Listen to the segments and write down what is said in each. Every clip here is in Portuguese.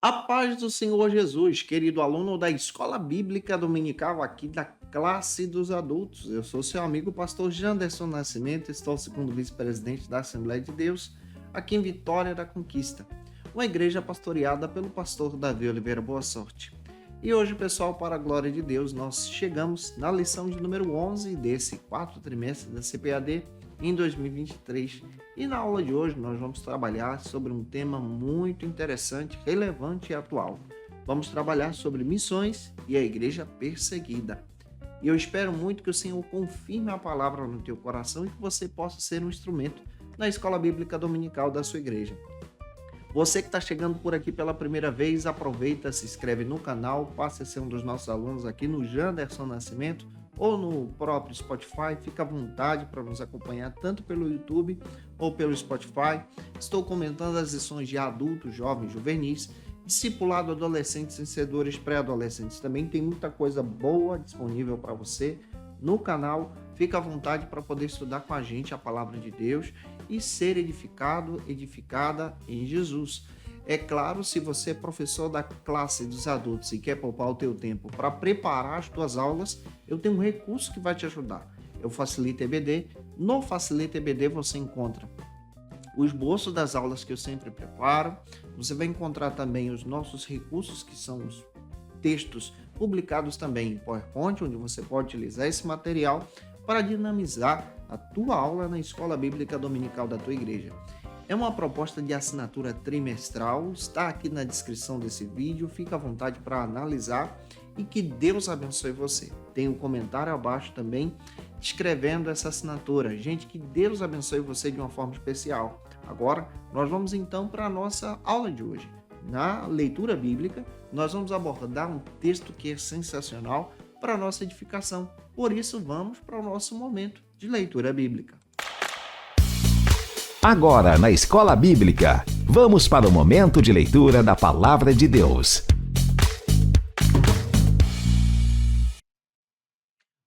A paz do Senhor Jesus, querido aluno da Escola Bíblica Dominical aqui da classe dos adultos. Eu sou seu amigo pastor Janderson Nascimento, estou segundo vice-presidente da Assembleia de Deus, aqui em Vitória da Conquista, uma igreja pastoreada pelo pastor Davi Oliveira Boa Sorte. E hoje, pessoal, para a glória de Deus, nós chegamos na lição de número 11 desse quarto trimestre da CPAD em 2023. E na aula de hoje nós vamos trabalhar sobre um tema muito interessante, relevante e atual. Vamos trabalhar sobre missões e a igreja perseguida. E eu espero muito que o Senhor confirme a palavra no teu coração e que você possa ser um instrumento na escola bíblica dominical da sua igreja. Você que está chegando por aqui pela primeira vez, aproveita, se inscreve no canal, passe a ser um dos nossos alunos aqui no Janderson Nascimento ou no próprio Spotify. Fica à vontade para nos acompanhar tanto pelo YouTube ou pelo Spotify. Estou comentando as lições de adultos, jovens, juvenis, discipulado, adolescentes, vencedores, pré-adolescentes. Também tem muita coisa boa disponível para você no canal. Fica à vontade para poder estudar com a gente a palavra de Deus e ser edificado, edificada em Jesus. É claro, se você é professor da classe dos adultos e quer poupar o teu tempo para preparar as tuas aulas, eu tenho um recurso que vai te ajudar. É o Facilita EBD. No Facilita EBD você encontra o esboço das aulas que eu sempre preparo. Você vai encontrar também os nossos recursos, que são os textos publicados também em PowerPoint, onde você pode utilizar esse material para dinamizar a tua aula na escola bíblica dominical da tua igreja. É uma proposta de assinatura trimestral, está aqui na descrição desse vídeo, fica à vontade para analisar e que Deus abençoe você. Tem um comentário abaixo também descrevendo essa assinatura. Gente, que Deus abençoe você de uma forma especial. Agora, nós vamos então para a nossa aula de hoje. Na leitura bíblica, nós vamos abordar um texto que é sensacional para a nossa edificação. Por isso, vamos para o nosso momento de leitura bíblica. Agora, na Escola Bíblica, vamos para o momento de leitura da Palavra de Deus.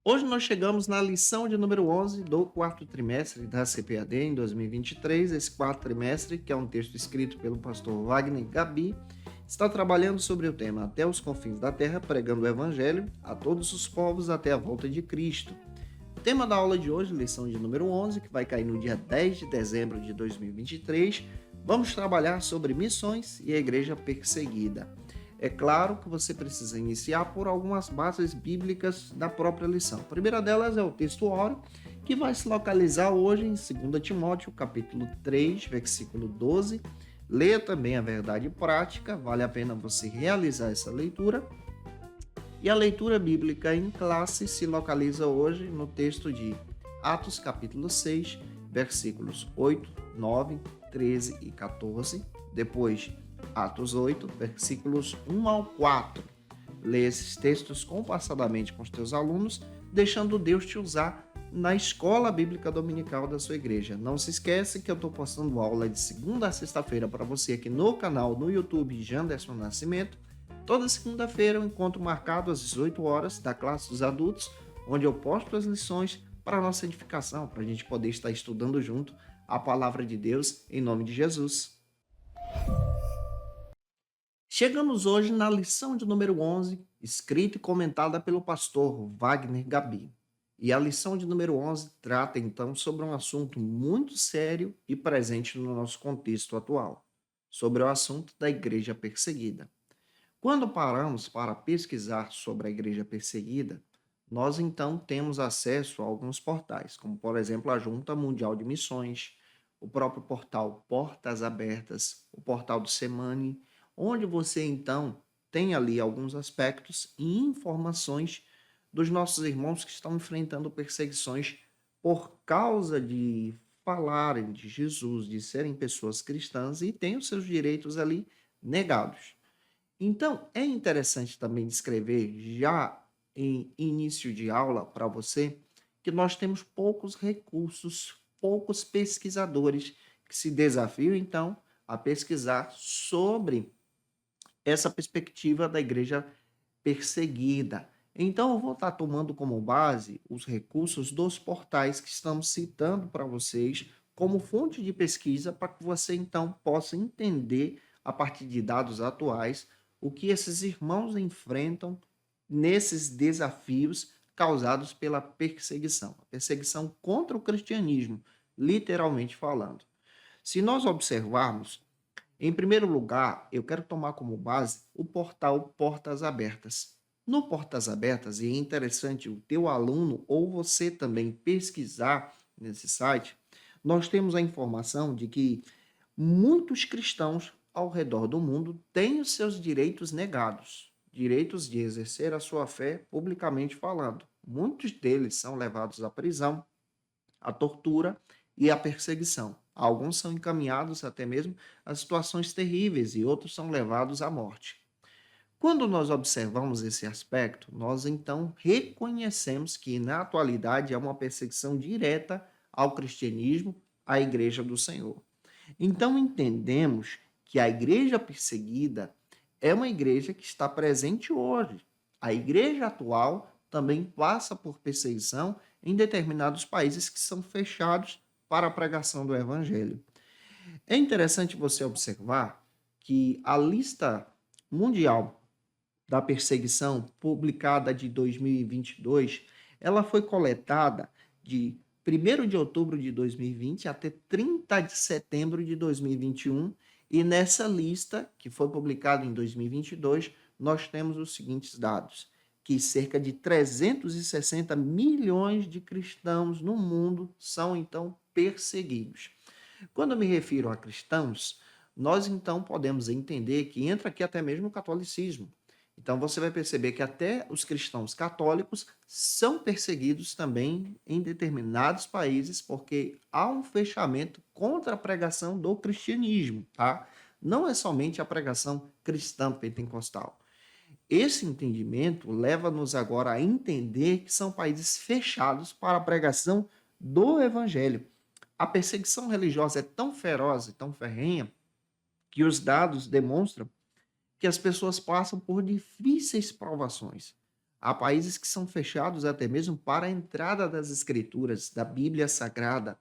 Hoje nós chegamos na lição de número 11 do quarto trimestre da CPAD em 2023. Esse quarto trimestre, que é um texto escrito pelo pastor Wagner Gabi, está trabalhando sobre o tema Até os confins da terra, pregando o evangelho a todos os povos até a volta de Cristo. O tema da aula de hoje, lição de número 11, que vai cair no dia 10 de dezembro de 2023, vamos trabalhar sobre missões e a igreja perseguida. É claro que você precisa iniciar por algumas bases bíblicas da própria lição. A primeira delas é o texto óreo, que vai se localizar hoje em 2 Timóteo, capítulo 3, versículo 12. Leia também a verdade prática, vale a pena você realizar essa leitura. E a leitura bíblica em classe se localiza hoje no texto de Atos capítulo 6, versículos 8, 9, 13 e 14. Depois, Atos 8, versículos 1 ao 4. Leia esses textos compassadamente com os teus alunos, deixando Deus te usar na escola bíblica dominical da sua igreja. Não se esquece que eu estou postando aula de segunda a sexta-feira para você aqui no canal, no YouTube Janderson Nascimento. Toda segunda-feira eu encontro marcado às 18 horas da classe dos adultos, onde eu posto as lições para a nossa edificação, para a gente poder estar estudando junto a palavra de Deus em nome de Jesus. Chegamos hoje na lição de número 11, escrita e comentada pelo pastor Wagner Gabi. E a lição de número 11 trata então sobre um assunto muito sério e presente no nosso contexto atual, sobre o assunto da igreja perseguida. Quando paramos para pesquisar sobre a igreja perseguida, nós então temos acesso a alguns portais, como por exemplo a Junta Mundial de Missões, o próprio portal Portas Abertas, o portal do Semane, onde você então tem ali alguns aspectos e informações dos nossos irmãos que estão enfrentando perseguições por causa de falarem de Jesus, de serem pessoas cristãs e têm os seus direitos ali negados. Então, é interessante também descrever, já em início de aula para você, que nós temos poucos recursos, poucos pesquisadores que se desafiam, então, a pesquisar sobre essa perspectiva da igreja perseguida. Então, eu vou estar tomando como base os recursos dos portais que estamos citando para vocês como fonte de pesquisa para que você, então, possa entender a partir de dados atuais, o que esses irmãos enfrentam nesses desafios causados pela perseguição, a perseguição contra o cristianismo, literalmente falando. Se nós observarmos, em primeiro lugar, eu quero tomar como base o portal Portas Abertas. No Portas Abertas, e é interessante o teu aluno ou você também pesquisar nesse site, nós temos a informação de que muitos cristãos ao redor do mundo têm os seus direitos negados, direitos de exercer a sua fé publicamente falando. Muitos deles são levados à prisão, à tortura e à perseguição. Alguns são encaminhados até mesmo a situações terríveis e outros são levados à morte. Quando nós observamos esse aspecto, nós então reconhecemos que na atualidade há uma perseguição direta ao cristianismo, à Igreja do Senhor. Então entendemos que a igreja perseguida é uma igreja que está presente hoje. A igreja atual também passa por perseguição em determinados países que são fechados para a pregação do evangelho. É interessante você observar que a lista mundial da perseguição publicada de 2022, ela foi coletada de 1º de outubro de 2020 até 30 de setembro de 2021, e nessa lista, que foi publicada em 2022, nós temos os seguintes dados, que cerca de 360 milhões de cristãos no mundo são, então, perseguidos. Quando eu me refiro a cristãos, nós, então, podemos entender que entra aqui até mesmo o catolicismo. Então, você vai perceber que até os cristãos católicos são perseguidos também em determinados países, porque há um fechamento contra a pregação do cristianismo, tá? Não é somente a pregação cristã pentecostal. Esse entendimento leva-nos agora a entender que são países fechados para a pregação do evangelho. A perseguição religiosa é tão feroz e tão ferrenha que os dados demonstram que as pessoas passam por difíceis provações. Há países que são fechados até mesmo para a entrada das escrituras, da Bíblia Sagrada.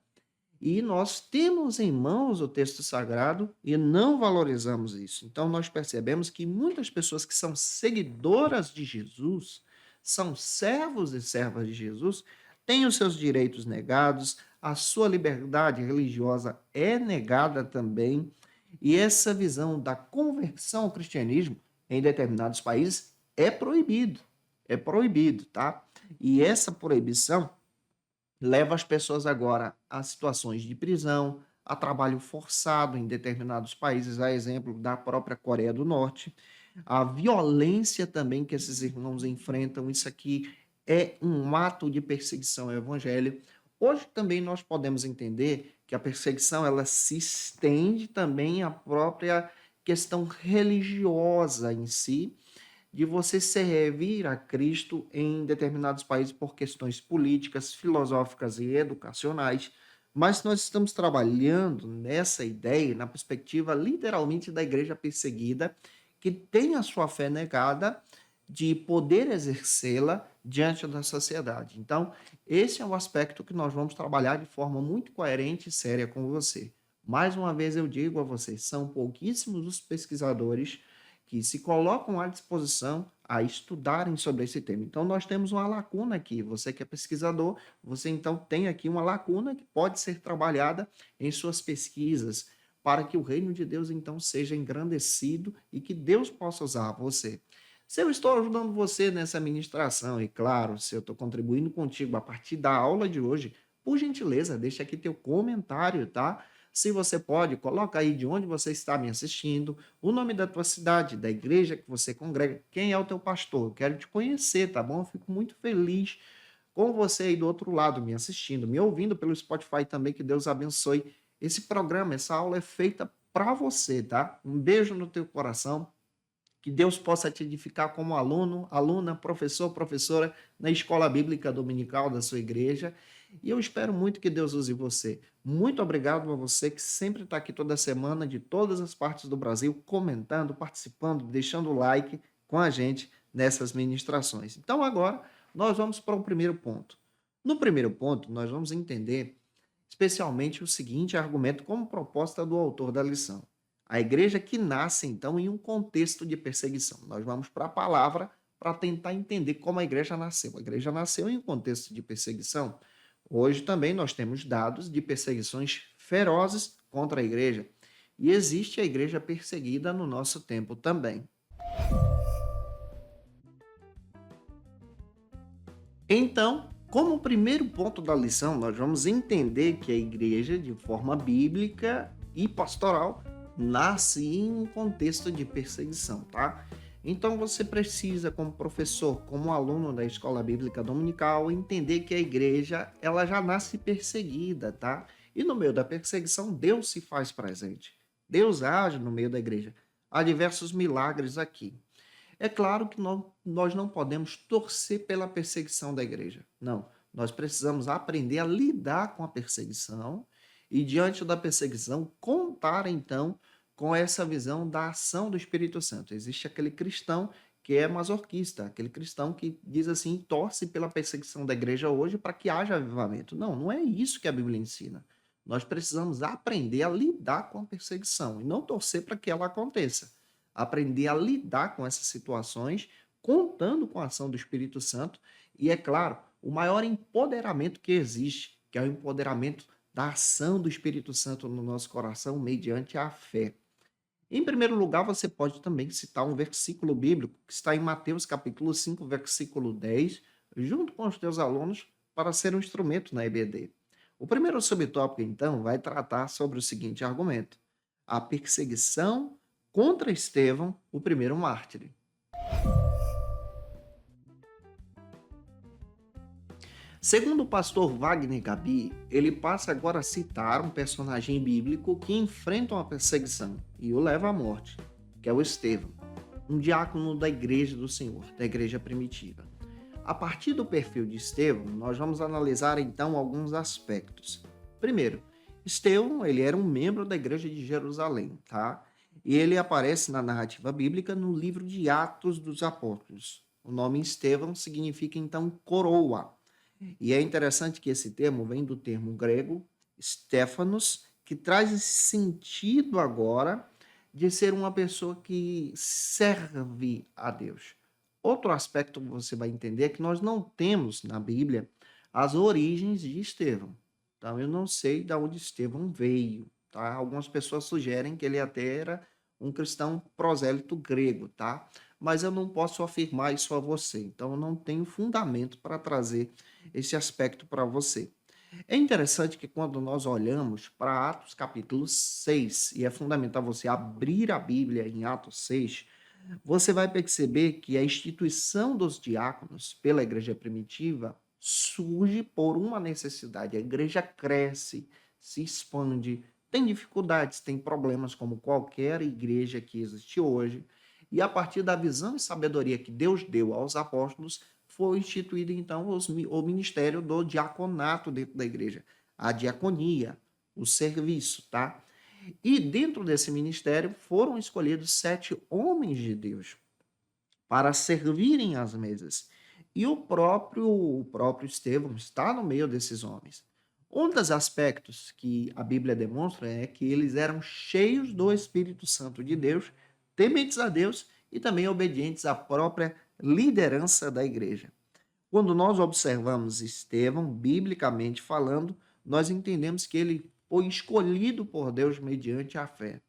E nós temos em mãos o texto sagrado e não valorizamos isso. Então nós percebemos que muitas pessoas que são seguidoras de Jesus, são servos e servas de Jesus, têm os seus direitos negados, a sua liberdade religiosa é negada também. E essa visão da conversão ao cristianismo em determinados países é proibido, tá? E essa proibição leva as pessoas agora a situações de prisão, a trabalho forçado em determinados países, a exemplo da própria Coreia do Norte, a violência também que esses irmãos enfrentam, isso aqui é um ato de perseguição ao evangelho. Hoje também nós podemos entender que a perseguição ela se estende também à própria questão religiosa em si, de você servir a Cristo em determinados países por questões políticas, filosóficas e educacionais, mas nós estamos trabalhando nessa ideia, na perspectiva literalmente da igreja perseguida, que tem a sua fé negada, de poder exercê-la diante da sociedade. Então, esse é um aspecto que nós vamos trabalhar de forma muito coerente e séria com você. Mais uma vez eu digo a vocês, são pouquíssimos os pesquisadores que se colocam à disposição a estudarem sobre esse tema. Então, nós temos uma lacuna aqui. Você que é pesquisador, você então tem aqui uma lacuna que pode ser trabalhada em suas pesquisas para que o reino de Deus então seja engrandecido e que Deus possa usar você. Se eu estou ajudando você nessa ministração, e claro, se eu estou contribuindo contigo a partir da aula de hoje, por gentileza, deixa aqui teu comentário, tá? Se você pode, coloca aí de onde você está me assistindo, o nome da tua cidade, da igreja que você congrega, quem é o teu pastor. Eu quero te conhecer, tá bom? Eu fico muito feliz com você aí do outro lado me assistindo, me ouvindo pelo Spotify também, que Deus abençoe esse programa, essa aula é feita para você, tá? Um beijo no teu coração. Que Deus possa te edificar como aluno, aluna, professor, professora na escola bíblica dominical da sua igreja. E eu espero muito que Deus use você. Muito obrigado a você que sempre está aqui toda semana, de todas as partes do Brasil, comentando, participando, deixando o like com a gente nessas ministrações. Então agora nós vamos para o primeiro ponto. No primeiro ponto, nós vamos entender especialmente o seguinte argumento como proposta do autor da lição. A igreja que nasce, então, em um contexto de perseguição. Nós vamos para a palavra para tentar entender como a igreja nasceu. A igreja nasceu em um contexto de perseguição. Hoje também nós temos dados de perseguições ferozes contra a igreja. E existe a igreja perseguida no nosso tempo também. Então, como primeiro ponto da lição, nós vamos entender que a igreja, de forma bíblica e pastoral, nasce em um contexto de perseguição, tá? Então você precisa, como professor, como aluno da escola bíblica dominical, entender que a igreja, ela já nasce perseguida, tá? E no meio da perseguição, Deus se faz presente. Deus age no meio da igreja. Há diversos milagres aqui. É claro que nós não podemos torcer pela perseguição da igreja. Não. Nós precisamos aprender a lidar com a perseguição e, diante da perseguição, contar então com essa visão da ação do Espírito Santo. Existe aquele cristão que é masoquista, aquele cristão que diz assim, torce pela perseguição da igreja hoje para que haja avivamento. Não, não é isso que a Bíblia ensina. Nós precisamos aprender a lidar com a perseguição e não torcer para que ela aconteça. Aprender a lidar com essas situações, contando com a ação do Espírito Santo e, é claro, o maior empoderamento que existe, que é o empoderamento da ação do Espírito Santo no nosso coração mediante a fé. Em primeiro lugar, você pode também citar um versículo bíblico que está em Mateus capítulo 5, versículo 10, junto com os teus alunos, para ser um instrumento na EBD. O primeiro subtópico, então, vai tratar sobre o seguinte argumento: a perseguição contra Estevão, o primeiro mártir. Segundo o pastor Wagner Gabi, ele passa agora a citar um personagem bíblico que enfrenta uma perseguição e o leva à morte, que é o Estevão, um diácono da igreja do Senhor, da igreja primitiva. A partir do perfil de Estevão, nós vamos analisar então alguns aspectos. Primeiro, Estevão, ele era um membro da igreja de Jerusalém, tá? E ele aparece na narrativa bíblica no livro de Atos dos Apóstolos. O nome Estevão significa então coroa. E é interessante que esse termo vem do termo grego Stéphanos, que traz esse sentido agora de ser uma pessoa que serve a Deus. Outro aspecto que você vai entender é que nós não temos na Bíblia as origens de Estevão. Então eu não sei de onde Estevão veio, tá? Algumas pessoas sugerem que ele até era um cristão prosélito grego, tá? Mas eu não posso afirmar isso a você. Então eu não tenho fundamento para trazer esse aspecto para você. É interessante que quando nós olhamos para Atos capítulo 6, e é fundamental você abrir a Bíblia em Atos 6, você vai perceber que a instituição dos diáconos pela igreja primitiva surge por uma necessidade. A igreja cresce, se expande, tem dificuldades, tem problemas como qualquer igreja que existe hoje. E a partir da visão e sabedoria que Deus deu aos apóstolos, foi instituído então o ministério do diaconato dentro da igreja, a diaconia, o serviço, tá? E dentro desse ministério foram escolhidos 7 homens de Deus para servirem às mesas. E o próprio Estevão está no meio desses homens. Um dos aspectos que a Bíblia demonstra é que eles eram cheios do Espírito Santo de Deus, tementes a Deus e também obedientes à própria liderança da igreja. Quando nós observamos Estevão, biblicamente falando, nós entendemos que ele foi escolhido por Deus mediante a fé.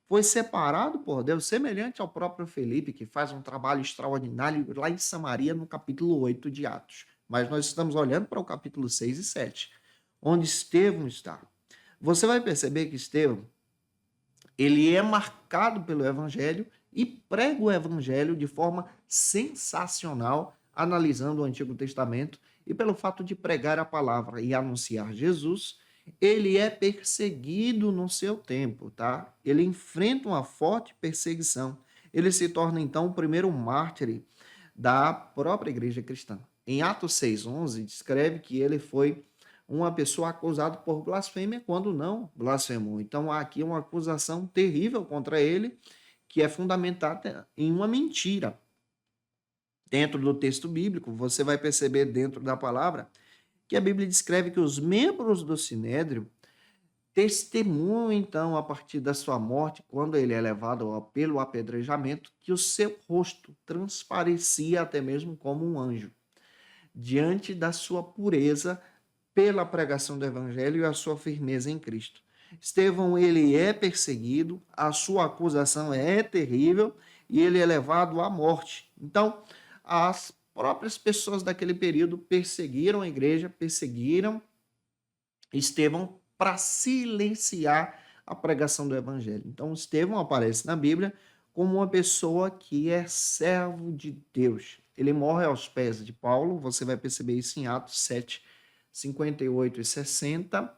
Foi separado por Deus, semelhante ao próprio Felipe, que faz um trabalho extraordinário lá em Samaria, no capítulo 8 de Atos. Mas nós estamos olhando para o capítulo 6 e 7, onde Estevão está. Você vai perceber que Estevão, ele é marcado pelo evangelho e prega o evangelho de forma sensacional, analisando o Antigo Testamento, e pelo fato de pregar a palavra e anunciar Jesus, ele é perseguido no seu tempo, tá? Ele enfrenta uma forte perseguição. Ele se torna, então, o primeiro mártir da própria igreja cristã. Em Atos 6:11, descreve que ele foi uma pessoa acusada por blasfêmia quando não blasfemou. Então, há aqui uma acusação terrível contra ele, que é fundamentada em uma mentira. Dentro do texto bíblico, você vai perceber dentro da palavra que a Bíblia descreve que os membros do Sinédrio Testemunho, então, a partir da sua morte, quando ele é levado pelo apedrejamento, que o seu rosto transparecia até mesmo como um anjo, diante da sua pureza pela pregação do evangelho e a sua firmeza em Cristo. Estevão, ele é perseguido, a sua acusação é terrível e ele é levado à morte. Então, as próprias pessoas daquele período perseguiram a igreja, perseguiram Estevão para silenciar a pregação do evangelho. Então, Estevão aparece na Bíblia como uma pessoa que é servo de Deus. Ele morre aos pés de Paulo, você vai perceber isso em Atos 7, 58 e 60.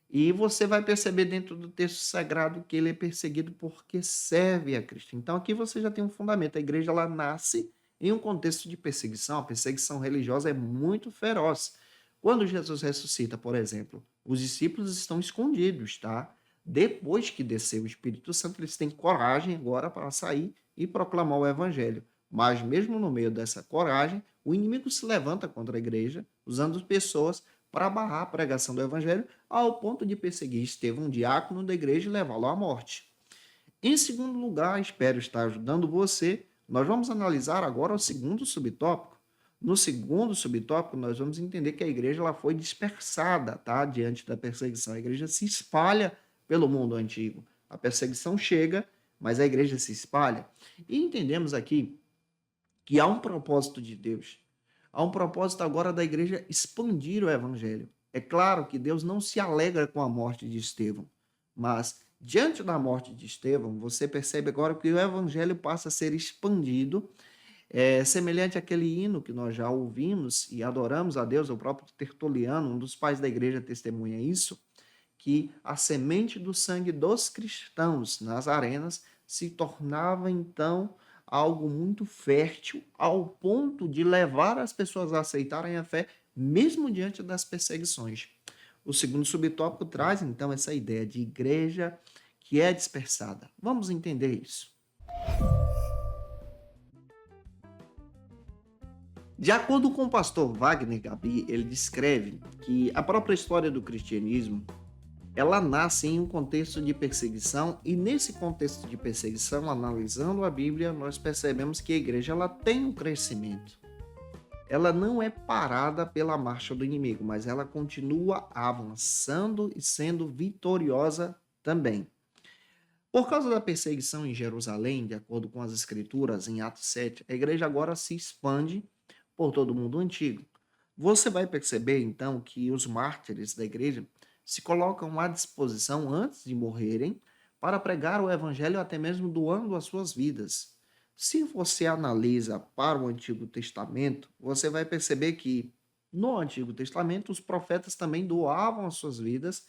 E você vai perceber dentro do texto sagrado que ele é perseguido porque serve a Cristo. Então aqui você já tem um fundamento. A igreja ela nasce em um contexto de perseguição. A perseguição religiosa é muito feroz. Quando Jesus ressuscita, por exemplo, os discípulos estão escondidos, tá? Depois que desceu o Espírito Santo, eles têm coragem agora para sair e proclamar o evangelho. Mas mesmo no meio dessa coragem, o inimigo se levanta contra a igreja, usando pessoas para barrar a pregação do evangelho, ao ponto de perseguir Estevão, um diácono da igreja, e levá-lo à morte. Em segundo lugar, espero estar ajudando você, nós vamos analisar agora o segundo subtópico. No segundo subtópico, nós vamos entender que a igreja ela foi dispersada, tá? Diante da perseguição. A igreja se espalha pelo mundo antigo. A perseguição chega, mas a igreja se espalha. E entendemos aqui que há um propósito de Deus. Há um propósito agora da igreja expandir o evangelho. É claro que Deus não se alegra com a morte de Estevão, mas diante da morte de Estevão, você percebe agora que o evangelho passa a ser expandido, semelhante àquele hino que nós já ouvimos e adoramos a Deus, o próprio Tertuliano, um dos pais da igreja, testemunha isso, que a semente do sangue dos cristãos nas arenas se tornava então algo muito fértil, ao ponto de levar as pessoas a aceitarem a fé, mesmo diante das perseguições. O segundo subtópico traz, então, essa ideia de igreja que é dispersada. Vamos entender isso. De acordo com o pastor Wagner Gabi, ele descreve que a própria história do cristianismo ela nasce em um contexto de perseguição e nesse contexto de perseguição, analisando a Bíblia, nós percebemos que a igreja ela tem um crescimento. Ela não é parada pela marcha do inimigo, mas ela continua avançando e sendo vitoriosa também. Por causa da perseguição em Jerusalém, de acordo com as escrituras em Atos 7, a igreja agora se expande por todo o mundo antigo. Você vai perceber então que os mártires da igreja se colocam à disposição antes de morrerem para pregar o evangelho até mesmo doando as suas vidas. Se você analisa para o Antigo Testamento, você vai perceber que no Antigo Testamento os profetas também doavam as suas vidas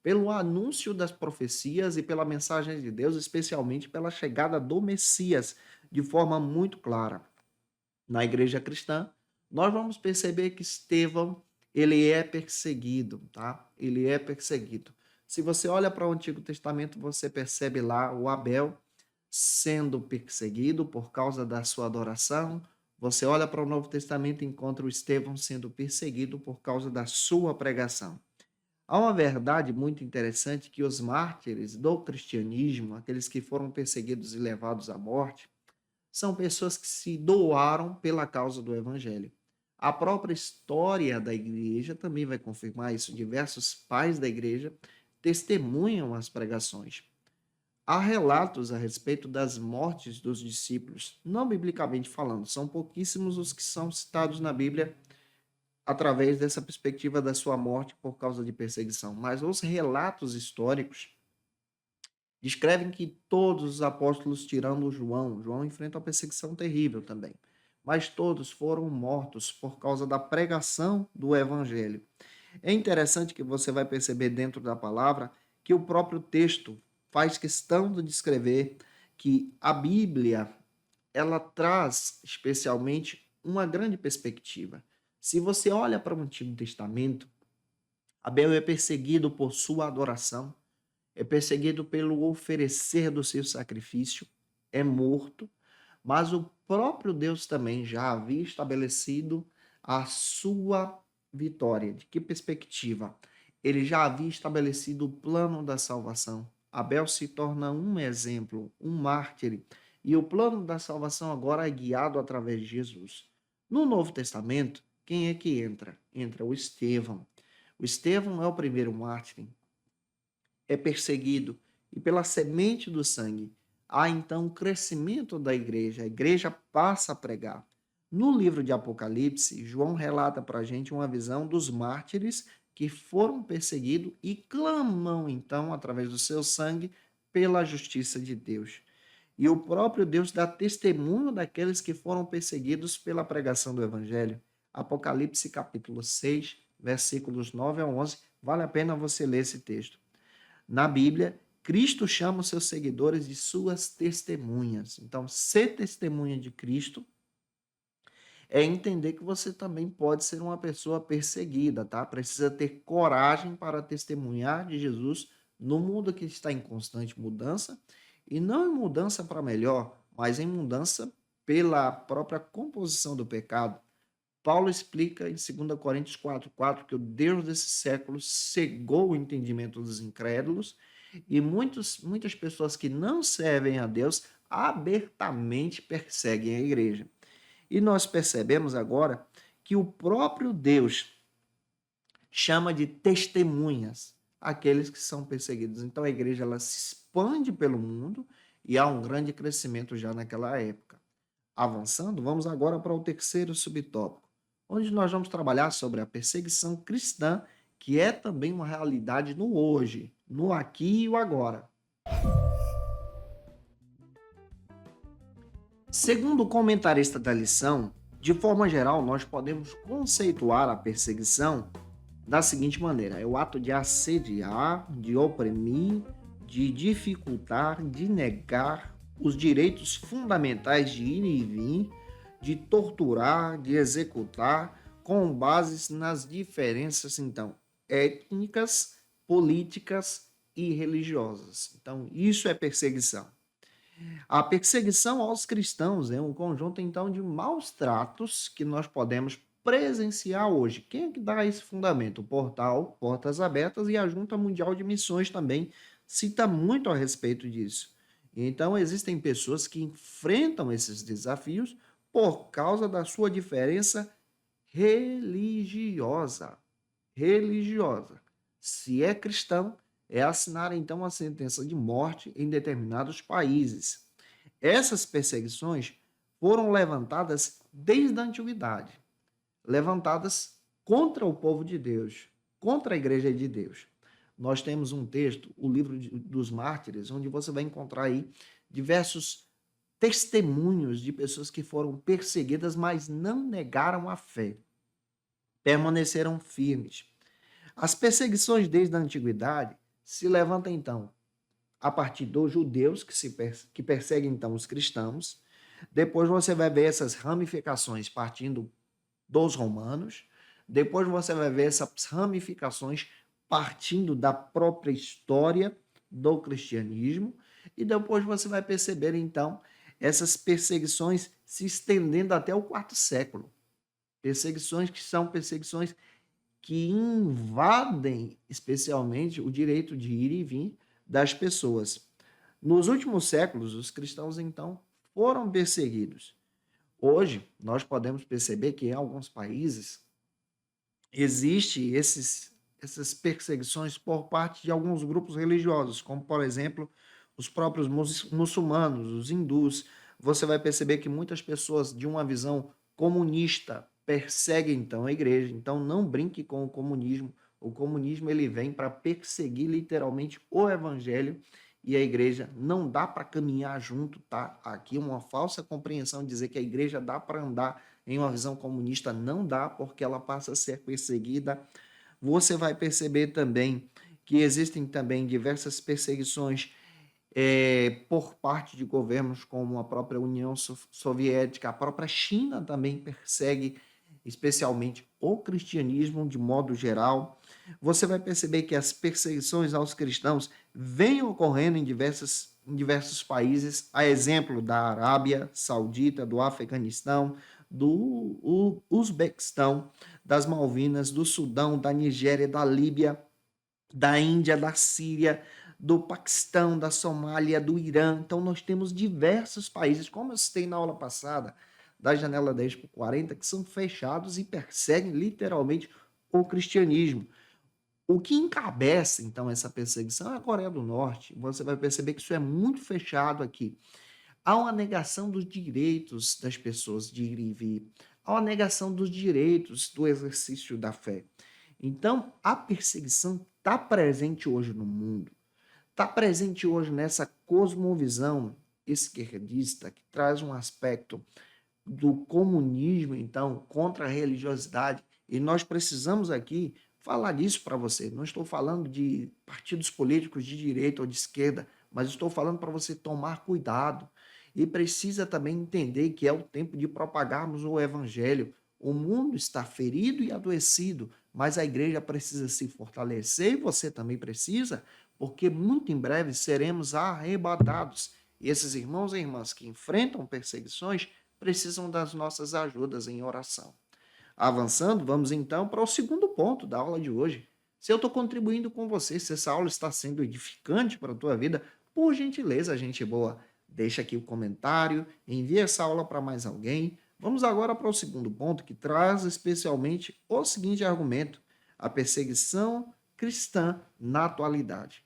pelo anúncio das profecias e pela mensagem de Deus, especialmente pela chegada do Messias, de forma muito clara. Na igreja cristã, nós vamos perceber que Estevão ele é perseguido, tá? Ele é perseguido. Se você olha para o Antigo Testamento, você percebe lá o Abel sendo perseguido por causa da sua adoração. Você olha para o Novo Testamento e encontra o Estevão sendo perseguido por causa da sua pregação. Há uma verdade muito interessante que os mártires do cristianismo, aqueles que foram perseguidos e levados à morte, são pessoas que se doaram pela causa do evangelho. A própria história da igreja também vai confirmar isso. Diversos pais da igreja testemunham as pregações. Há relatos a respeito das mortes dos discípulos, não biblicamente falando, são pouquíssimos os que são citados na Bíblia através dessa perspectiva da sua morte por causa de perseguição. Mas os relatos históricos descrevem que todos os apóstolos, tirando João enfrenta uma perseguição terrível também, mas todos foram mortos por causa da pregação do evangelho. É interessante que você vai perceber dentro da palavra que o próprio texto faz questão de descrever que a Bíblia, ela traz especialmente uma grande perspectiva. Se você olha para o Antigo Testamento, Abel é perseguido por sua adoração, é perseguido pelo oferecer do seu sacrifício, é morto, mas o próprio Deus também já havia estabelecido a sua vitória. De que perspectiva? ele já havia estabelecido o plano da salvação. Abel se torna um exemplo, um mártir, e o plano da salvação agora é guiado através de Jesus. No Novo Testamento, quem é que entra? Entra o Estevão. O Estevão é o primeiro mártir, é perseguido, e pela semente do sangue há então o crescimento da igreja. A igreja passa a pregar. No livro de Apocalipse, João relata para a gente uma visão dos mártires que foram perseguidos e clamam então, através do seu sangue, pela justiça de Deus. E o próprio Deus dá testemunho daqueles que foram perseguidos pela pregação do Evangelho. Apocalipse capítulo 6, versículos 9 a 11. Vale a pena você ler esse texto. Na Bíblia, Cristo chama os seus seguidores de suas testemunhas. Então, ser testemunha de Cristo é entender que você também pode ser uma pessoa perseguida, tá? Precisa ter coragem para testemunhar de Jesus no mundo que está em constante mudança, e não em mudança para melhor, mas em mudança pela própria composição do pecado. Paulo explica em 2 Coríntios 4,4 que o Deus desse século cegou o entendimento dos incrédulos, e muitas pessoas que não servem a Deus abertamente perseguem a igreja. E nós percebemos agora que o próprio Deus chama de testemunhas aqueles que são perseguidos. Então a igreja ela se expande pelo mundo e há um grande crescimento já naquela época. Avançando, vamos agora para o terceiro subtópico, onde nós vamos trabalhar sobre a perseguição cristã, que é também uma realidade no hoje, no aqui e o agora. Segundo o comentarista da lição, de forma geral, nós podemos conceituar a perseguição da seguinte maneira: é o ato de assediar, de oprimir, de dificultar, de negar os direitos fundamentais de ir e vir, de torturar, de executar, com bases nas diferenças, então, étnicas, políticas e religiosas. Então, isso é perseguição. A perseguição aos cristãos é um conjunto, então, de maus tratos que nós podemos presenciar hoje. Quem é que dá esse fundamento? O portal Portas Abertas e a Junta Mundial de Missões também cita muito a respeito disso. Então, existem pessoas que enfrentam esses desafios por causa da sua diferença religiosa. Religiosa. Se é cristão, é assinar então a sentença de morte em determinados países. Essas perseguições foram levantadas desde a antiguidade, levantadas contra o povo de Deus, contra a igreja de Deus. Nós temos um texto, o livro dos Mártires, onde você vai encontrar aí diversos testemunhos de pessoas que foram perseguidas, mas não negaram a fé, permaneceram firmes. As perseguições desde a antiguidade se levantam, então, a partir dos judeus, que perseguem, então, os cristãos. Depois você vai ver essas ramificações partindo dos romanos. Depois você vai ver essas ramificações partindo da própria história do cristianismo. E depois você vai perceber, então, essas perseguições se estendendo até o quarto século. Perseguições que são perseguições que invadem especialmente o direito de ir e vir das pessoas. Nos últimos séculos, os cristãos, então, foram perseguidos. Hoje, nós podemos perceber que em alguns países existem essas perseguições por parte de alguns grupos religiosos, como, por exemplo, os próprios muçulmanos, os hindus. Você vai perceber que muitas pessoas de uma visão comunista perseguem, então, a igreja. Então, não brinque com o comunismo. O comunismo ele vem para perseguir literalmente o evangelho e a igreja. Não dá para caminhar junto, tá? Aqui uma falsa compreensão de dizer que a igreja dá para andar em uma visão comunista. Não dá, porque ela passa a ser perseguida. Você vai perceber também que existem também diversas perseguições por parte de governos como a própria União Soviética. A própria China também persegue especialmente o cristianismo de modo geral. Você vai perceber que as perseguições aos cristãos vêm ocorrendo em diversos países, a exemplo da Arábia Saudita, do Afeganistão, do Uzbequistão, das Malvinas, do Sudão, da Nigéria, da Líbia. da Índia, da Síria, do Paquistão, da Somália, do Irã. Então, nós temos diversos países, como eu citei na aula passada, da janela 10 por 40, que são fechados e perseguem literalmente o cristianismo. O que encabeça, então, essa perseguição é a Coreia do Norte. Você vai perceber que isso é muito fechado aqui. Há uma negação dos direitos das pessoas de ir e vir. Há uma negação dos direitos do exercício da fé. Então, a perseguição está presente hoje no mundo. Está presente hoje nessa cosmovisão esquerdista que traz um aspecto do comunismo, então, contra a religiosidade. E nós precisamos aqui falar disso para você. Não estou falando de partidos políticos de direita ou de esquerda, mas estou falando para você tomar cuidado. E precisa também entender que é o tempo de propagarmos o evangelho. O mundo está ferido e adoecido, mas a igreja precisa se fortalecer e você também precisa, porque muito em breve seremos arrebatados. E esses irmãos e irmãs que enfrentam perseguições precisam das nossas ajudas em oração. Avançando, vamos então para o segundo ponto da aula de hoje. Se eu estou contribuindo com você, se essa aula está sendo edificante para a tua vida, por gentileza, gente boa, deixa aqui o comentário, envia essa aula para mais alguém. Vamos agora para o segundo ponto, que traz especialmente o seguinte argumento: a perseguição cristã na atualidade.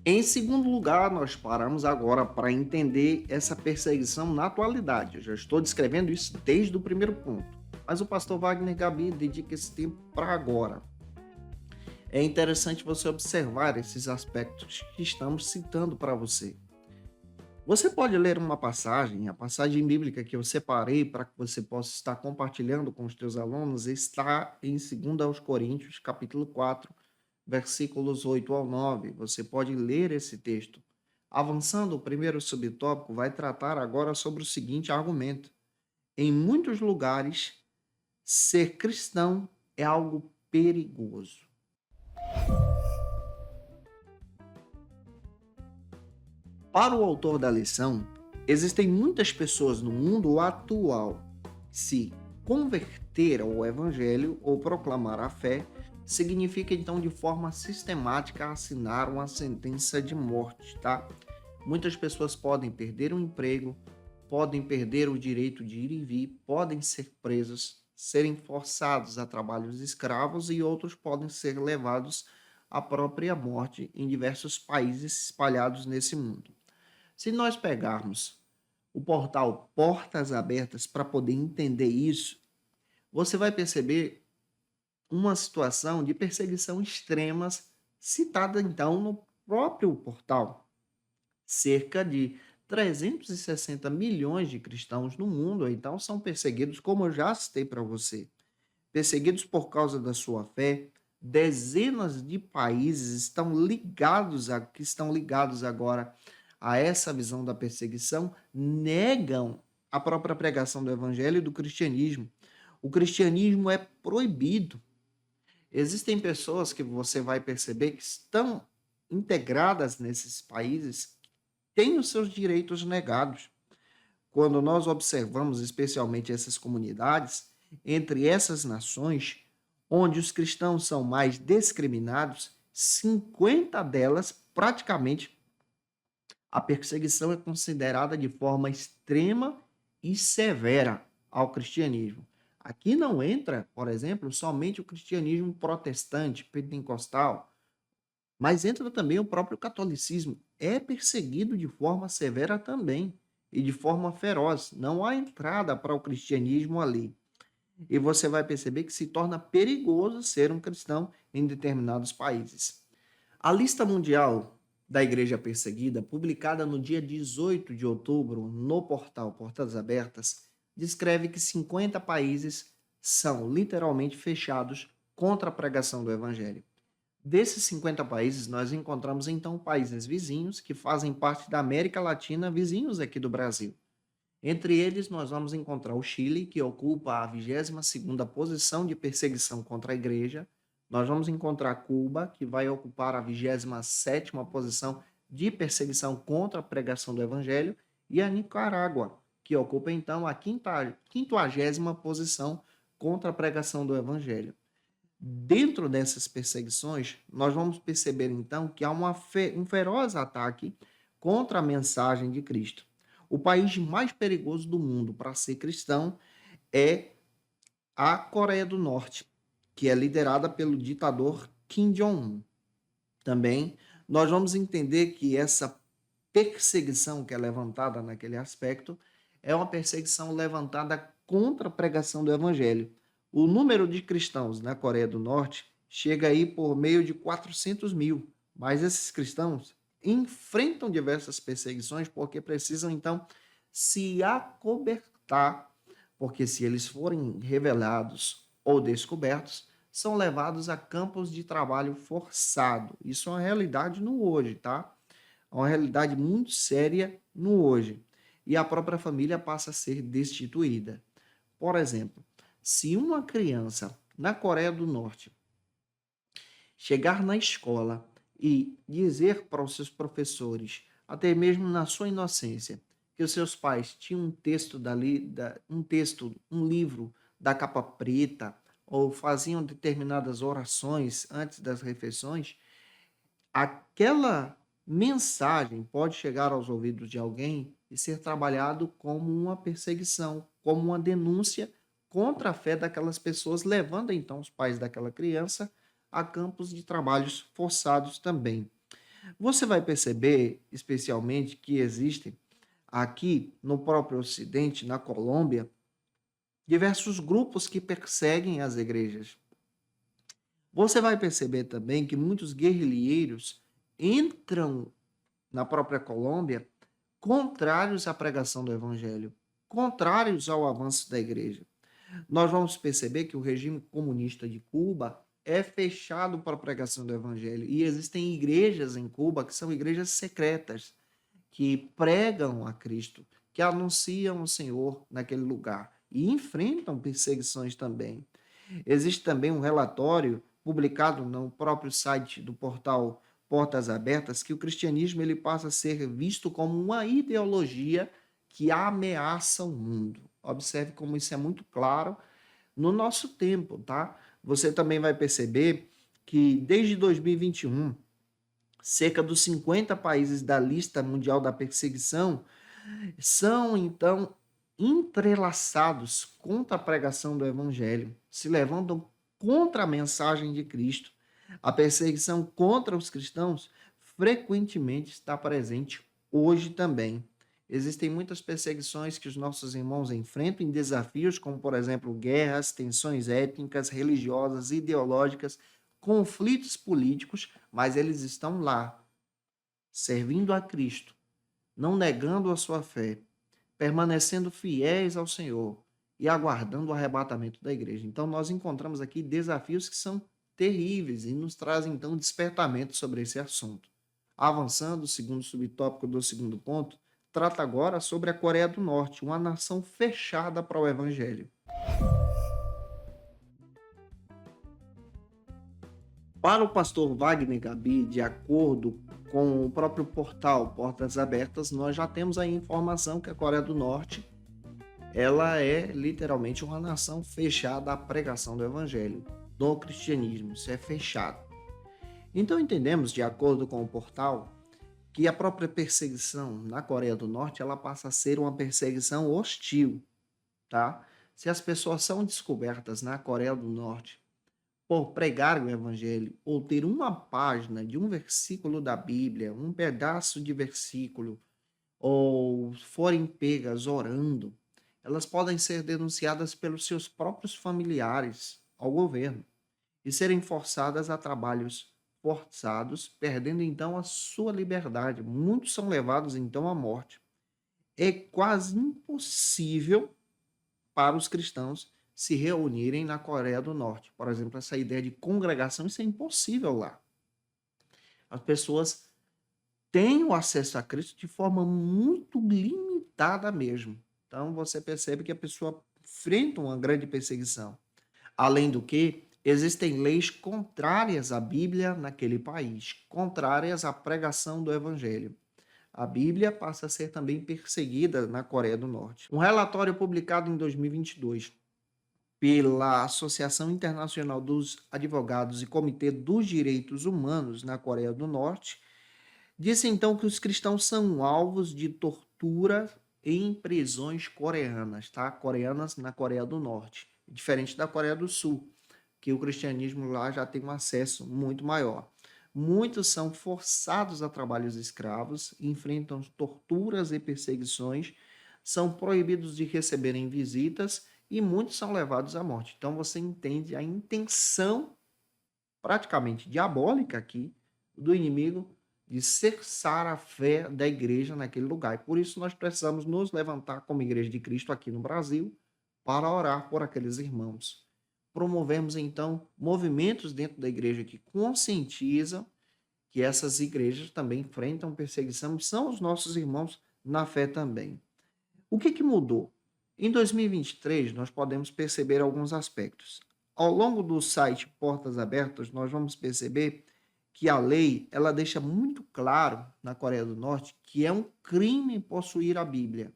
Em segundo lugar, nós paramos agora para entender essa perseguição na atualidade. Eu já estou descrevendo isso desde o primeiro ponto, mas o pastor Wagner Gabi dedica esse tempo para agora. É interessante você observar esses aspectos que estamos citando para você. Você pode ler uma passagem, a passagem bíblica que eu separei para que você possa estar compartilhando com os teus alunos, está em 2 Coríntios, capítulo 4, versículos 8 ao 9. Você pode ler esse texto. Avançando, o primeiro subtópico vai tratar agora sobre o seguinte argumento: em muitos lugares, ser cristão é algo perigoso. Para o autor da lição, existem muitas pessoas no mundo atual que se converter ao evangelho ou proclamar a fé significa então de forma sistemática assinar uma sentença de morte, tá? Muitas pessoas podem perder o emprego, podem perder o direito de ir e vir, podem ser presos, serem forçados a trabalhos escravos e outros podem ser levados à própria morte em diversos países espalhados nesse mundo. Se nós pegarmos o portal Portas Abertas para poder entender isso, você vai perceber uma situação de perseguição extremas citada então no próprio portal. Cerca de 360 milhões de cristãos no mundo então são perseguidos, como eu já citei para você. Perseguidos por causa da sua fé, dezenas de países que estão ligados agora a essa visão da perseguição, negam a própria pregação do evangelho e do cristianismo. O cristianismo é proibido. Existem pessoas que você vai perceber que estão integradas nesses países, têm os seus direitos negados. Quando nós observamos especialmente essas comunidades, entre essas nações, onde os cristãos são mais discriminados, 50 delas praticamente a perseguição é considerada de forma extrema e severa ao cristianismo. Aqui não entra, por exemplo, somente o cristianismo protestante, pentecostal, mas entra também o próprio catolicismo. É perseguido de forma severa também e de forma feroz. Não há entrada para o cristianismo ali. E você vai perceber que se torna perigoso ser um cristão em determinados países. A lista mundial da Igreja Perseguida, publicada no dia 18 de outubro no portal Portas Abertas, descreve que 50 países são literalmente fechados contra a pregação do Evangelho. Desses 50 países, nós encontramos então países vizinhos que fazem parte da América Latina, vizinhos aqui do Brasil. Entre eles, nós vamos encontrar o Chile, que ocupa a 22ª posição de perseguição contra a igreja. Nós vamos encontrar Cuba, que vai ocupar a 27ª posição de perseguição contra a pregação do evangelho, e a Nicarágua, que ocupa então a 50ª posição contra a pregação do evangelho. Dentro dessas perseguições, nós vamos perceber então que há um feroz ataque contra a mensagem de Cristo. O país mais perigoso do mundo para ser cristão é a Coreia do Norte, que é liderada pelo ditador Kim Jong-un. Também nós vamos entender que essa perseguição que é levantada naquele aspecto é uma perseguição levantada contra a pregação do evangelho. O número de cristãos na Coreia do Norte chega aí por meio de 400 mil, mas esses cristãos enfrentam diversas perseguições porque precisam, então, se acobertar, porque se eles forem revelados ou descobertos, são levados a campos de trabalho forçado. Isso é uma realidade no hoje, tá? É uma realidade muito séria no hoje. E a própria família passa a ser destituída. Por exemplo, se uma criança na Coreia do Norte chegar na escola e dizer para os seus professores, até mesmo na sua inocência, que os seus pais tinham um texto um livro da capa preta, ou faziam determinadas orações antes das refeições, aquela mensagem pode chegar aos ouvidos de alguém e ser trabalhado como uma perseguição, como uma denúncia contra a fé daquelas pessoas, levando então os pais daquela criança a campos de trabalhos forçados também. Você vai perceber, especialmente, que existem aqui no próprio Ocidente, na Colômbia, diversos grupos que perseguem as igrejas. Você vai perceber também que muitos guerrilheiros entram na própria Colômbia contrários à pregação do evangelho, contrários ao avanço da igreja. Nós vamos perceber que o regime comunista de Cuba é fechado para a pregação do evangelho e existem igrejas em Cuba que são igrejas secretas, que pregam a Cristo, que anunciam o Senhor naquele lugar e enfrentam perseguições também. Existe também um relatório publicado no próprio site do portal Portas Abertas que o cristianismo ele passa a ser visto como uma ideologia que ameaça o mundo. Observe como isso é muito claro no nosso tempo, tá? Você também vai perceber que desde 2021, cerca dos 50 países da lista mundial da perseguição são, então, entrelaçados contra a pregação do evangelho, se levantam contra a mensagem de Cristo. A perseguição contra os cristãos frequentemente está presente hoje também. Existem muitas perseguições que os nossos irmãos enfrentam em desafios, como, por exemplo, guerras, tensões étnicas, religiosas, ideológicas, conflitos políticos, mas eles estão lá, servindo a Cristo, não negando a sua fé, permanecendo fiéis ao Senhor e aguardando o arrebatamento da igreja. Então, nós encontramos aqui desafios que são terríveis e nos trazem, então, despertamento sobre esse assunto. Avançando, o segundo subtópico do segundo ponto, trata agora sobre a Coreia do Norte, uma nação fechada para o evangelho. Para o pastor Wagner Gabi, de acordo com o próprio portal Portas Abertas, nós já temos a informação que a Coreia do Norte ela é literalmente uma nação fechada à pregação do evangelho, do cristianismo, isso é fechado. Então entendemos, de acordo com o portal, que a própria perseguição na Coreia do Norte ela passa a ser uma perseguição hostil, tá? Se as pessoas são descobertas na Coreia do Norte por pregar o evangelho ou ter uma página de um versículo da Bíblia, um pedaço de versículo, ou forem pegas orando, elas podem ser denunciadas pelos seus próprios familiares ao governo e serem forçadas a trabalhos forçados, perdendo então a sua liberdade. Muitos são levados então à morte. É quase impossível para os cristãos se reunirem na Coreia do Norte. Por exemplo, essa ideia de congregação, isso é impossível lá. As pessoas têm o acesso a Cristo de forma muito limitada mesmo. Então, você percebe que a pessoa enfrenta uma grande perseguição. Além do que, existem leis contrárias à Bíblia naquele país, contrárias à pregação do Evangelho. A Bíblia passa a ser também perseguida na Coreia do Norte. Um relatório publicado em 2022 pela Associação Internacional dos Advogados e Comitê dos Direitos Humanos na Coreia do Norte, disse então que os cristãos são alvos de tortura em prisões coreanas, tá? Coreanas na Coreia do Norte, diferente da Coreia do Sul, que o cristianismo lá já tem um acesso muito maior. Muitos são forçados a trabalhos escravos, enfrentam torturas e perseguições, são proibidos de receberem visitas e muitos são levados à morte. Então você entende a intenção praticamente diabólica aqui do inimigo de cessar a fé da igreja naquele lugar. E por isso nós precisamos nos levantar como Igreja de Cristo aqui no Brasil para orar por aqueles irmãos. Promovemos então movimentos dentro da igreja que conscientizam que essas igrejas também enfrentam perseguição, são os nossos irmãos na fé também. O que mudou? Em 2023, nós podemos perceber alguns aspectos. Ao longo do site Portas Abertas, nós vamos perceber que a lei ela deixa muito claro na Coreia do Norte que é um crime possuir a Bíblia.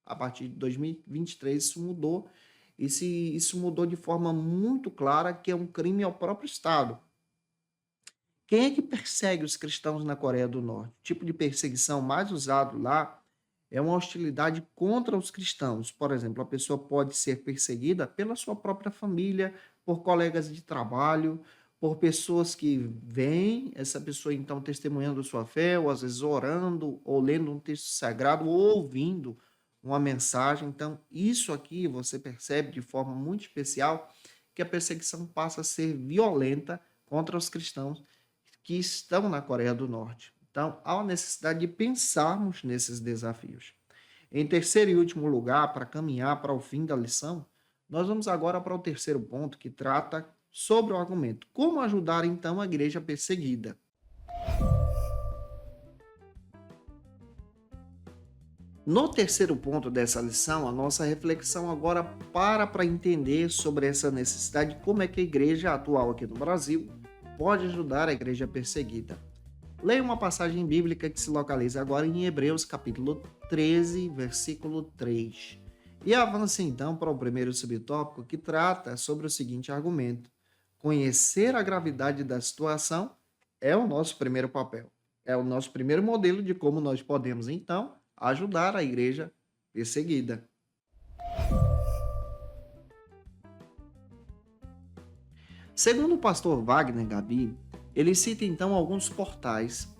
A partir de 2023 isso mudou. Isso mudou de forma muito clara que é um crime ao próprio Estado. Quem é que persegue os cristãos na Coreia do Norte? O tipo de perseguição mais usado lá é uma hostilidade contra os cristãos. Por exemplo, a pessoa pode ser perseguida pela sua própria família, por colegas de trabalho, por pessoas que veem essa pessoa então testemunhando sua fé, ou às vezes orando, ou lendo um texto sagrado, ou ouvindo uma mensagem. Então, isso aqui você percebe de forma muito especial que a perseguição passa a ser violenta contra os cristãos que estão na Coreia do Norte. Então, há uma necessidade de pensarmos nesses desafios. Em terceiro e último lugar, para caminhar para o fim da lição, nós vamos agora para o terceiro ponto, que trata sobre o argumento. Como ajudar, então, a igreja perseguida? No terceiro ponto dessa lição, a nossa reflexão agora para entender sobre essa necessidade, como é que a igreja atual aqui no Brasil pode ajudar a igreja perseguida. Leia uma passagem bíblica que se localiza agora em Hebreus capítulo 13, versículo 3. E avance então para o primeiro subtópico, que trata sobre o seguinte argumento: conhecer a gravidade da situação é o nosso primeiro papel, é o nosso primeiro modelo de como nós podemos então ajudar a igreja perseguida. Segundo o pastor Wagner Gabi, ele cita então alguns portais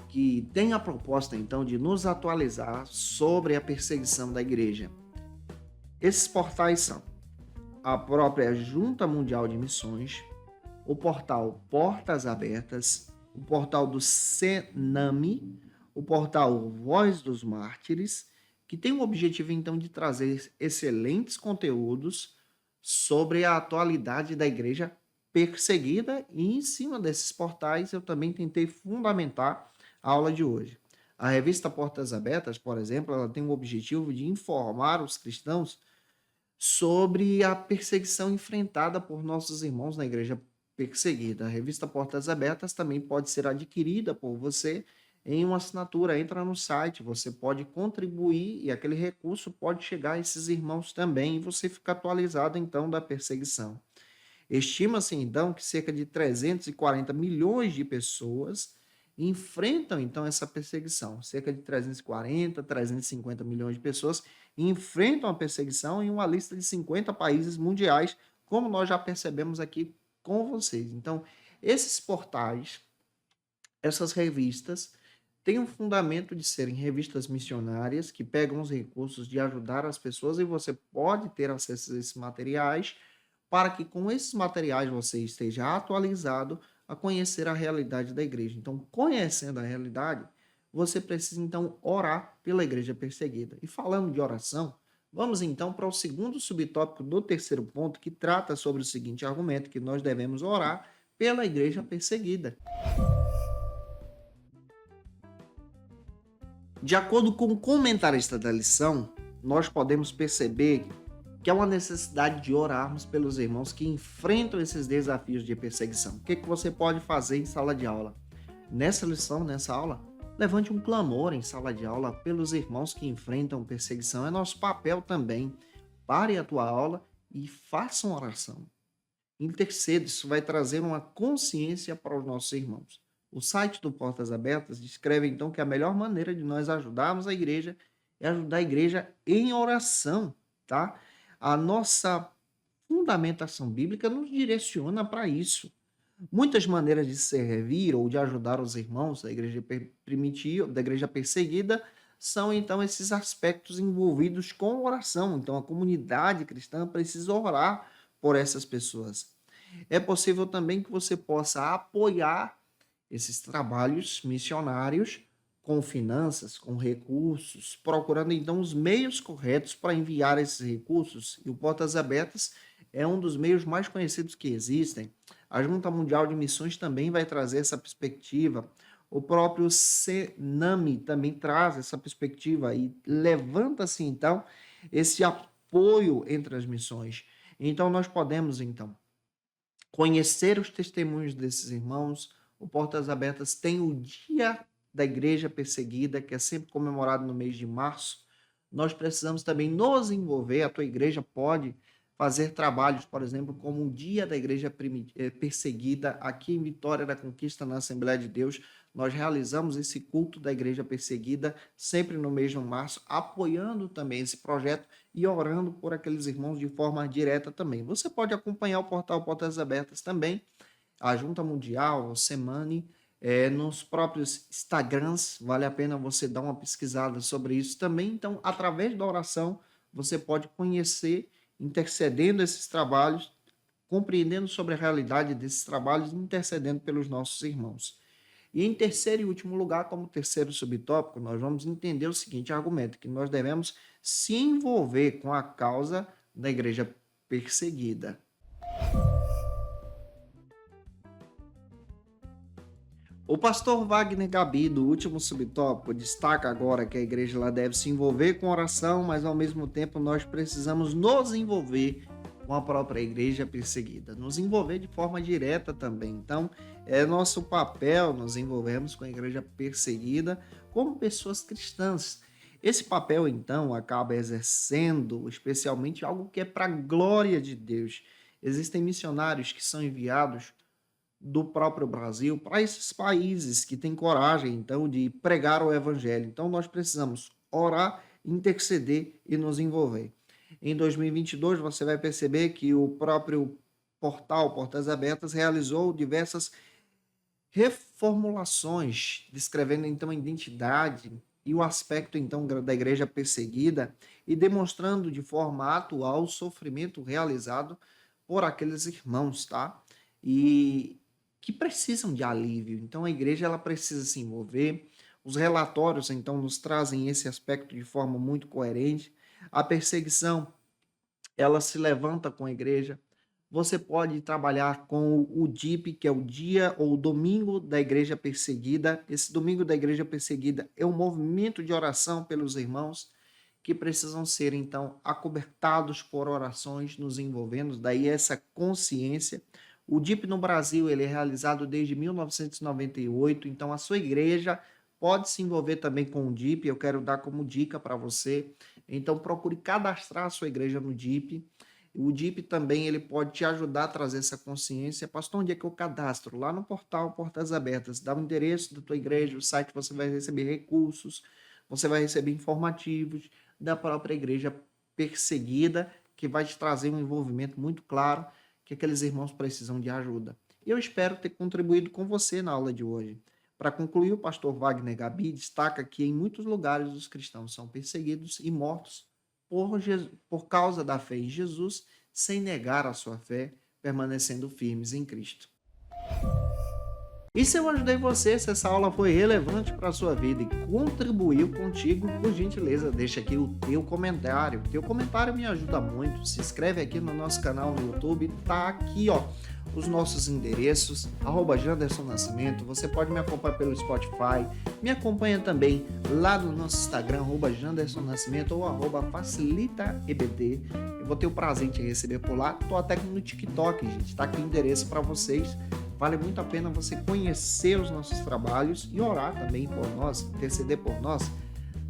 que têm a proposta então de nos atualizar sobre a perseguição da igreja. Esses portais são a própria Junta Mundial de Missões, o portal Portas Abertas, o portal do Senami, o portal Voz dos Mártires, que tem o objetivo então de trazer excelentes conteúdos sobre a atualidade da igreja perseguida, e em cima desses portais eu também tentei fundamentar a aula de hoje. A revista Portas Abertas, por exemplo, ela tem o objetivo de informar os cristãos sobre a perseguição enfrentada por nossos irmãos na igreja perseguida. A revista Portas Abertas também pode ser adquirida por você em uma assinatura. Entra no site, você pode contribuir e aquele recurso pode chegar a esses irmãos também, e você fica atualizado então da perseguição. Estima-se então que cerca de 340 milhões de pessoas enfrentam então essa perseguição. Cerca de 340, 350 milhões de pessoas enfrentam a perseguição em uma lista de 50 países mundiais, como nós já percebemos aqui com vocês. Então, esses portais, essas revistas, têm um fundamento de serem revistas missionárias que pegam os recursos de ajudar as pessoas, e você pode ter acesso a esses materiais para que com esses materiais você esteja atualizado a conhecer a realidade da igreja. Então, conhecendo a realidade, você precisa então orar pela igreja perseguida. E falando de oração, vamos então para o segundo subtópico do terceiro ponto, que trata sobre o seguinte argumento, que nós devemos orar pela igreja perseguida. De acordo com o comentarista da lição, nós podemos perceber que há uma necessidade de orarmos pelos irmãos que enfrentam esses desafios de perseguição. O que você pode fazer em sala de aula? Nessa lição, nessa aula, levante um clamor em sala de aula pelos irmãos que enfrentam perseguição. É nosso papel também. Pare a tua aula e façam oração. Interceda, isso vai trazer uma consciência para os nossos irmãos. O site do Portas Abertas descreve então que a melhor maneira de nós ajudarmos a igreja é ajudar a igreja em oração, tá? A nossa fundamentação bíblica nos direciona para isso. Muitas maneiras de servir ou de ajudar os irmãos da igreja primitiva, da igreja perseguida, são então esses aspectos envolvidos com oração. Então a comunidade cristã precisa orar por essas pessoas. É possível também que você possa apoiar esses trabalhos missionários com finanças, com recursos, procurando então os meios corretos para enviar esses recursos. E o Portas Abertas é um dos meios mais conhecidos que existem. A Junta Mundial de Missões também vai trazer essa perspectiva. O próprio Senami também traz essa perspectiva e levanta-se então esse apoio entre as missões. Então nós podemos então conhecer os testemunhos desses irmãos. O Portas Abertas tem o Dia da Igreja Perseguida, que é sempre comemorado no mês de março. Nós precisamos também nos envolver. A tua igreja pode fazer trabalhos, por exemplo, como o Dia da Igreja Perseguida, aqui em Vitória da Conquista, na Assembleia de Deus. Nós realizamos esse culto da Igreja Perseguida sempre no mês de março, apoiando também esse projeto e orando por aqueles irmãos de forma direta também. Você pode acompanhar o portal Portas Abertas também, a Junta Mundial, o Semani, nos próprios Instagrams. Vale a pena você dar uma pesquisada sobre isso também. Então, através da oração, você pode conhecer, intercedendo esses trabalhos, compreendendo sobre a realidade desses trabalhos, intercedendo pelos nossos irmãos. E em terceiro e último lugar, como terceiro subtópico, nós vamos entender o seguinte argumento, que nós devemos se envolver com a causa da igreja perseguida. O pastor Wagner Gabi, do último subtópico, destaca agora que a igreja lá deve se envolver com oração, mas ao mesmo tempo nós precisamos nos envolver com a própria igreja perseguida, nos envolver de forma direta também. Então, é nosso papel nos envolvermos com a igreja perseguida como pessoas cristãs. Esse papel, então, acaba exercendo especialmente algo que é para a glória de Deus. Existem missionários que são enviados do próprio Brasil para esses países que têm coragem, então, de pregar o evangelho. Então, nós precisamos orar, interceder e nos envolver. Em 2022, você vai perceber que o próprio portal Portas Abertas realizou diversas reformulações, descrevendo, então, a identidade e o aspecto, então, da igreja perseguida e demonstrando de forma atual o sofrimento realizado por aqueles irmãos, tá? E que precisam de alívio. Então, a igreja ela precisa se envolver. Os relatórios, então, nos trazem esse aspecto de forma muito coerente. A perseguição, ela se levanta com a igreja. Você pode trabalhar com o DIP, que é o dia ou o domingo da igreja perseguida. Esse domingo da igreja perseguida é um movimento de oração pelos irmãos que precisam ser, então, acobertados por orações, nos envolvendo. Daí essa consciência. O DIP no Brasil ele é realizado desde 1998, então a sua igreja pode se envolver também com o DIP. Eu quero dar como dica para você. Então procure cadastrar a sua igreja no DIP. O DIP também ele pode te ajudar a trazer essa consciência. Pastor, onde é que eu cadastro? Lá no portal Portas Abertas. Dá o endereço da tua igreja, o site, você vai receber recursos, você vai receber informativos da própria igreja perseguida, que vai te trazer um envolvimento muito claro que aqueles irmãos precisam de ajuda. Eu espero ter contribuído com você na aula de hoje. Para concluir, o pastor Wagner Gabi destaca que em muitos lugares os cristãos são perseguidos e mortos por causa da fé em Jesus, sem negar a sua fé, permanecendo firmes em Cristo. E se eu ajudei você, se essa aula foi relevante para a sua vida e contribuiu contigo, por gentileza, deixa aqui o teu comentário. O teu comentário me ajuda muito. Se inscreve aqui no nosso canal no YouTube. Tá aqui, ó, os nossos endereços, @Janderson Nascimento. Você pode me acompanhar pelo Spotify. Me acompanha também lá no nosso Instagram, @Janderson Nascimento ou @FacilitaEBD. Eu vou ter o prazer de te receber por lá. Tô até aqui no TikTok, gente. Tá aqui o endereço para vocês. Vale muito a pena você conhecer os nossos trabalhos e orar também por nós, interceder por nós.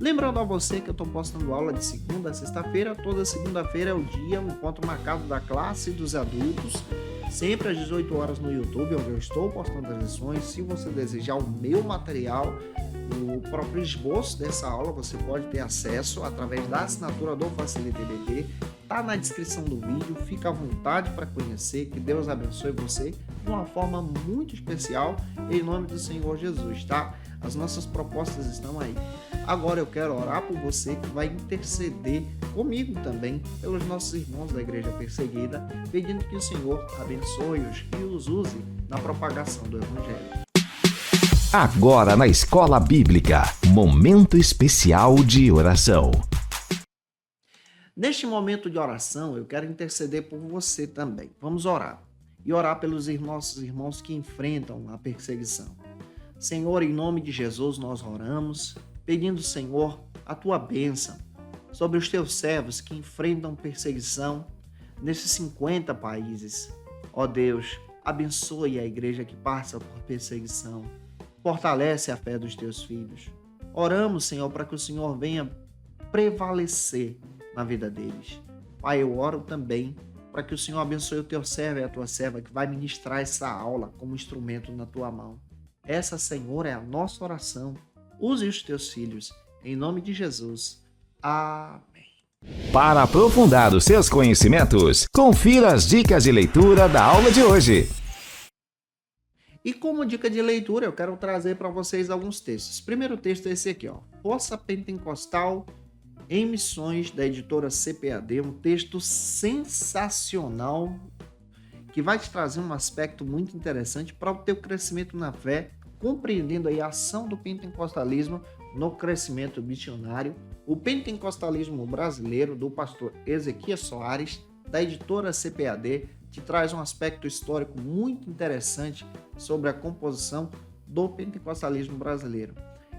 Lembrando a você que eu estou postando aula de segunda a sexta-feira. Toda segunda-feira é o dia, o encontro marcado da classe dos adultos, sempre às 18 horas no YouTube, onde eu estou postando as lições. Se você desejar o meu material, o próprio esboço dessa aula, você pode ter acesso através da assinatura do Facilita EBD. Está na descrição do vídeo, fica à vontade para conhecer. Que Deus abençoe você de uma forma muito especial, em nome do Senhor Jesus, tá? As nossas propostas estão aí. Agora eu quero orar por você, que vai interceder comigo também pelos nossos irmãos da igreja perseguida, pedindo que o Senhor abençoe-os e os use na propagação do Evangelho. Agora na Escola Bíblica, momento especial de oração. Neste momento de oração, eu quero interceder por você também. Vamos orar. E orar pelos nossos irmãos que enfrentam a perseguição. Senhor, em nome de Jesus, nós oramos, pedindo, Senhor, a tua bênção sobre os teus servos que enfrentam perseguição nesses 50 países. Ó Deus, abençoe a igreja que passa por perseguição. Fortalece a fé dos teus filhos. Oramos, Senhor, para que o Senhor venha prevalecer na vida deles. Pai, eu oro também para que o Senhor abençoe o teu servo e a tua serva que vai ministrar essa aula como instrumento na tua mão. Essa, Senhor, é a nossa oração. Use os teus filhos, em nome de Jesus. Amém. Para aprofundar os seus conhecimentos, confira as dicas de leitura da aula de hoje. E como dica de leitura, eu quero trazer para vocês alguns textos. O primeiro texto é esse aqui, ó. Força Pentecostal em Missões, da editora CPAD. Um texto sensacional que vai te trazer um aspecto muito interessante para o teu crescimento na fé, compreendendo aí a ação do pentecostalismo no crescimento missionário. O pentecostalismo brasileiro, do pastor Ezequias Soares, da editora CPAD, te traz um aspecto histórico muito interessante sobre a composição do pentecostalismo brasileiro.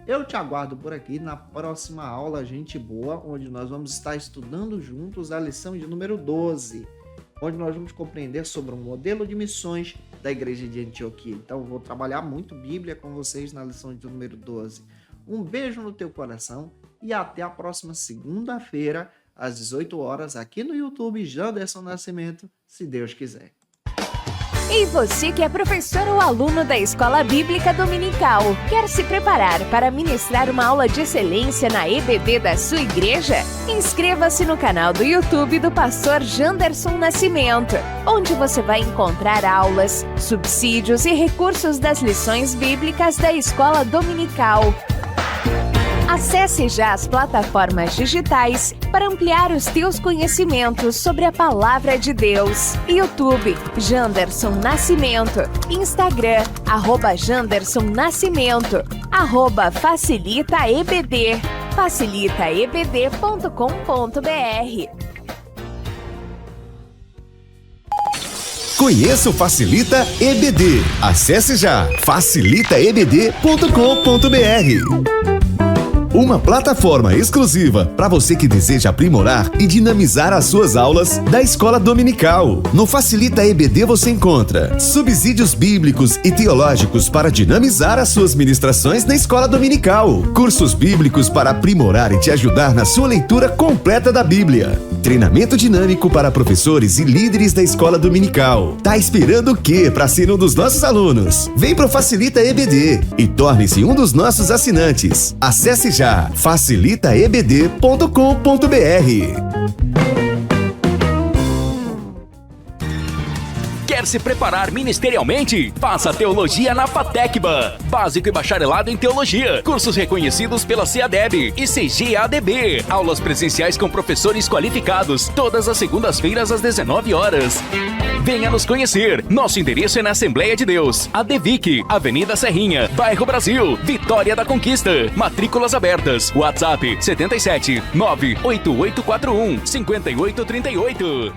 Eu te aguardo por aqui na próxima aula Gente Boa, onde nós vamos estar estudando juntos a lição de número 12, onde nós vamos compreender sobre um modelo de missões da igreja de Antioquia. Então, eu vou trabalhar muito Bíblia com vocês na lição de número 12. Um beijo no teu coração e até a próxima segunda-feira, às 18 horas, aqui no YouTube, Janderson Nascimento, se Deus quiser. E você que é professor ou aluno da Escola Bíblica Dominical, quer se preparar para ministrar uma aula de excelência na EBD da sua igreja? Inscreva-se no canal do YouTube do pastor Janderson Nascimento, onde você vai encontrar aulas, subsídios e recursos das lições bíblicas da Escola Dominical. Acesse já as plataformas digitais para ampliar os teus conhecimentos sobre a Palavra de Deus. YouTube, Janderson Nascimento. Instagram, @Janderson Nascimento. @FacilitaEBD. facilitaebd.com.br. Conheça o Facilita EBD. Acesse já facilitaebd.com.br. Uma plataforma exclusiva para você que deseja aprimorar e dinamizar as suas aulas da Escola Dominical. No Facilita EBD você encontra subsídios bíblicos e teológicos para dinamizar as suas ministrações na Escola Dominical, cursos bíblicos para aprimorar e te ajudar na sua leitura completa da Bíblia, treinamento dinâmico para professores e líderes da Escola Dominical. Tá esperando o quê para ser um dos nossos alunos? Vem pro Facilita EBD e torne-se um dos nossos assinantes. Acesse já facilitaebd.com.br. Quer se preparar ministerialmente? Faça Teologia na FATECBA. Básico e bacharelado em Teologia. Cursos reconhecidos pela CEADEB e CGADB. Aulas presenciais com professores qualificados. Todas as segundas-feiras às 19 horas. Venha nos conhecer. Nosso endereço é na Assembleia de Deus, ADVIC, Avenida Serrinha, Bairro Brasil, Vitória da Conquista. Matrículas abertas. WhatsApp 77 98841 5838.